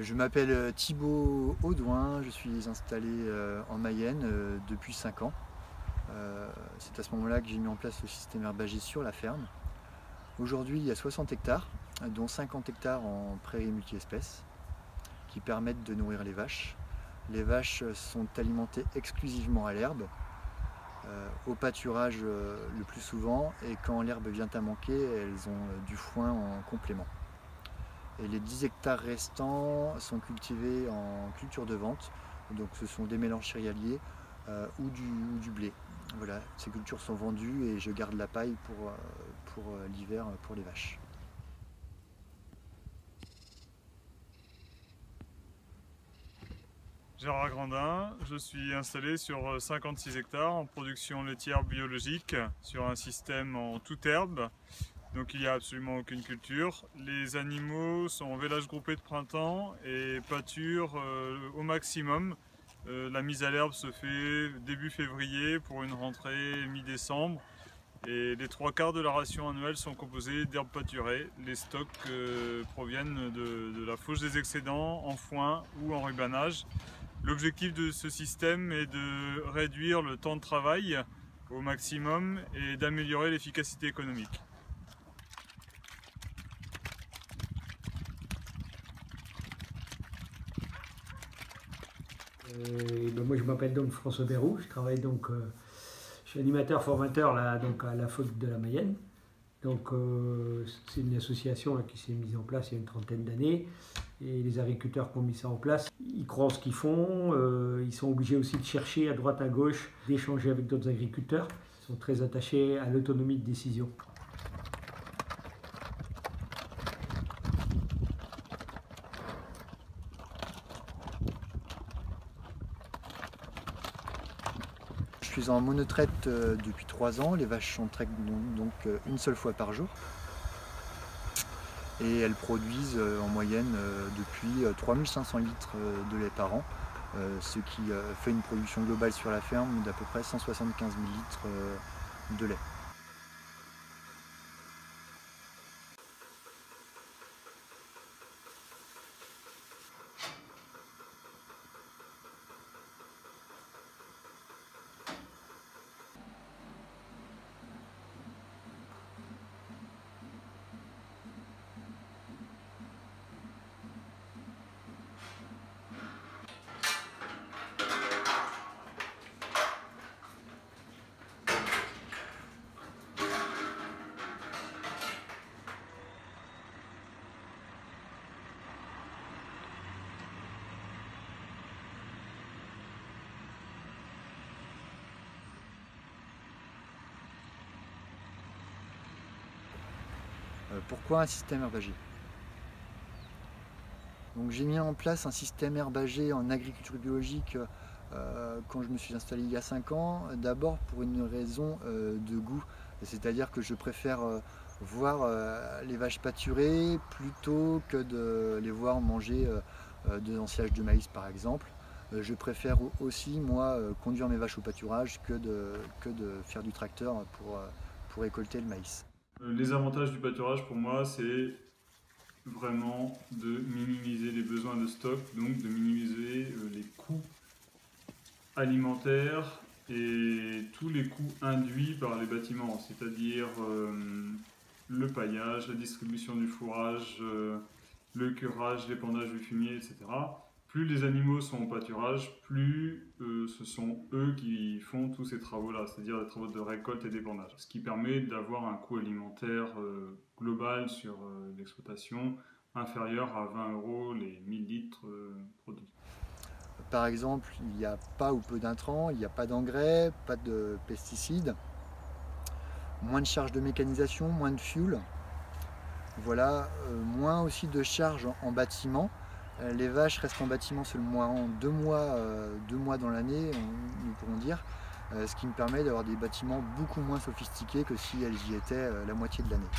Je m'appelle Thibaut Audouin, je suis installé en Mayenne depuis 5 ans. C'est à ce moment-là que j'ai mis en place le système herbager sur la ferme. Aujourd'hui, il y a 60 hectares, dont 50 hectares en prairies multi-espèces, qui permettent de nourrir les vaches. Les vaches sont alimentées exclusivement à l'herbe, au pâturage le plus souvent, et quand l'herbe vient à manquer, elles ont du foin en complément. Et les 10 hectares restants sont cultivés en culture de vente, donc ce sont des mélanges céréaliers ou du blé. Voilà, ces cultures sont vendues et je garde la paille pour l'hiver pour les vaches. Gérard Grandin, je suis installé sur 56 hectares en production laitière biologique sur un système en toute herbe. Donc il n'y a absolument aucune culture. Les animaux sont en vélage groupé de printemps et pâturent au maximum. La mise à l'herbe se fait début février pour une rentrée mi-décembre. Et les 3/4 de la ration annuelle sont composés d'herbes pâturées. Les stocks proviennent de la fauche des excédents en foin ou en rubanage. L'objectif de ce système est de réduire le temps de travail au maximum et d'améliorer l'efficacité économique. Moi je m'appelle donc François Bérou, je travaille je suis animateur formateur là, donc à la faute de la Mayenne. C'est une association là, qui s'est mise en place il y a une trentaine d'années et les agriculteurs qui ont mis ça en place, ils croient en ce qu'ils font, ils sont obligés aussi de chercher à droite à gauche, d'échanger avec d'autres agriculteurs, ils sont très attachés à l'autonomie de décision. Je suis en monotraite depuis 3 ans, les vaches sont traitées donc une seule fois par jour. Et elles produisent en moyenne depuis 3500 litres de lait par an, ce qui fait une production globale sur la ferme d'à peu près 175 000 litres de lait. Pourquoi un système herbager? Donc j'ai mis en place un système herbager en agriculture biologique quand je me suis installé il y a 5 ans, d'abord pour une raison de goût, c'est-à-dire que je préfère voir les vaches pâturer plutôt que de les voir manger de l'ensilage de maïs par exemple. Je préfère aussi moi conduire mes vaches au pâturage que de faire du tracteur pour récolter le maïs. Les avantages du pâturage pour moi, c'est vraiment de minimiser les besoins de stock, donc de minimiser les coûts alimentaires et tous les coûts induits par les bâtiments, c'est-à-dire le paillage, la distribution du fourrage, le curage, l'épandage du fumier, etc. Plus les animaux sont au pâturage, plus ce sont eux qui font tous ces travaux-là, c'est-à-dire les travaux de récolte et d'épandage. Ce qui permet d'avoir un coût alimentaire global sur l'exploitation inférieur à 20 € les 1000 litres produits. Par exemple, il n'y a pas ou peu d'intrants, il n'y a pas d'engrais, pas de pesticides, moins de charges de mécanisation, moins de fuel, voilà, moins aussi de charges en bâtiment. Les vaches restent en bâtiment seulement 2 mois dans l'année, nous pourrons dire, ce qui me permet d'avoir des bâtiments beaucoup moins sophistiqués que si elles y étaient la moitié de l'année.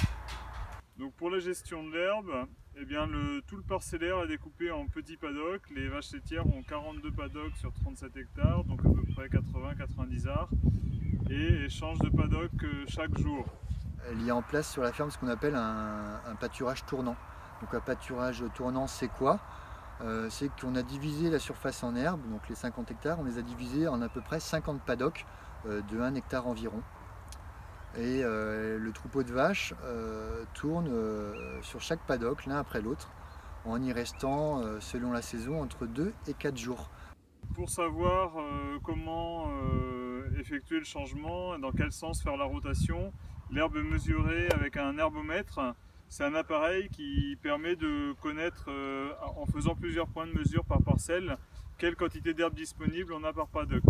Donc pour la gestion de l'herbe, eh bien tout le parcellaire est découpé en petits paddocks. Les vaches laitières ont 42 paddocks sur 37 hectares, donc à peu près 80-90 arts, et changent de paddock chaque jour. Il y a en place sur la ferme ce qu'on appelle un pâturage tournant. Donc un pâturage tournant, c'est quoi? c'est qu'on a divisé la surface en herbe, donc les 50 hectares, on les a divisés en à peu près 50 paddocks de 1 hectare environ. Et le troupeau de vaches tourne sur chaque paddock, l'un après l'autre, en y restant, selon la saison, entre 2 et 4 jours. Pour savoir comment effectuer le changement, dans quel sens faire la rotation, l'herbe mesurée avec un herbomètre, c'est un appareil qui permet de connaître, en faisant plusieurs points de mesure par parcelle, quelle quantité d'herbe disponible on a par paddock.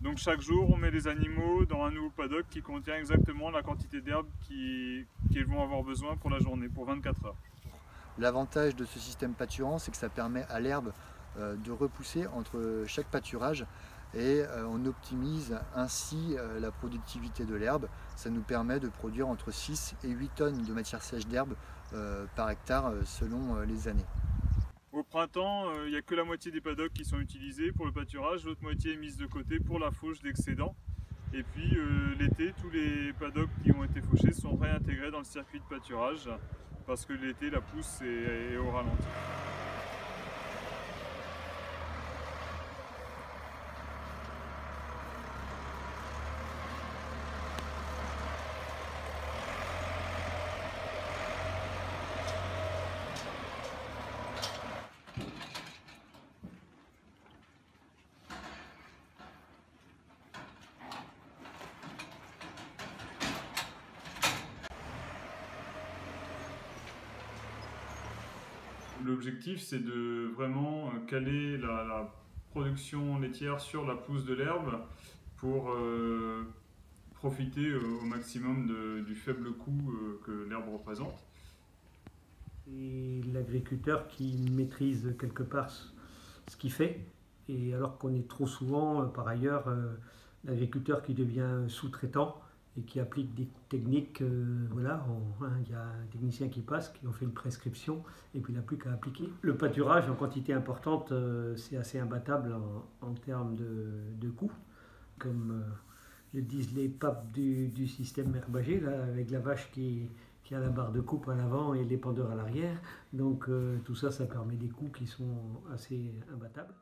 Donc chaque jour, on met les animaux dans un nouveau paddock qui contient exactement la quantité d'herbe qu'ils vont avoir besoin pour la journée, pour 24 heures. L'avantage de ce système pâturant, c'est que ça permet à l'herbe de repousser entre chaque pâturage et on optimise ainsi la productivité de l'herbe. Ça nous permet de produire entre 6 et 8 tonnes de matière sèche d'herbe par hectare selon les années. Au printemps, il n'y a que la moitié des paddocks qui sont utilisés pour le pâturage, l'autre moitié est mise de côté pour la fauche d'excédents. Et puis l'été, tous les paddocks qui ont été fauchés sont réintégrés dans le circuit de pâturage parce que l'été, la pousse est au ralenti. L'objectif, c'est de vraiment caler la production laitière sur la pousse de l'herbe pour profiter au maximum du faible coût que l'herbe représente. Et l'agriculteur qui maîtrise quelque part ce qu'il fait, et alors qu'on est trop souvent, par ailleurs, l'agriculteur qui devient sous-traitant et qui applique des techniques, voilà, il y a un technicien qui passe, qui en fait une prescription, et puis il n'a plus qu'à appliquer. Le pâturage en quantité importante, c'est assez imbattable en termes de coûts. Comme le disent les papes du système herbager, là, avec la vache qui a la barre de coupe à l'avant et l'épandeur à l'arrière. Donc tout ça, ça permet des coûts qui sont assez imbattables.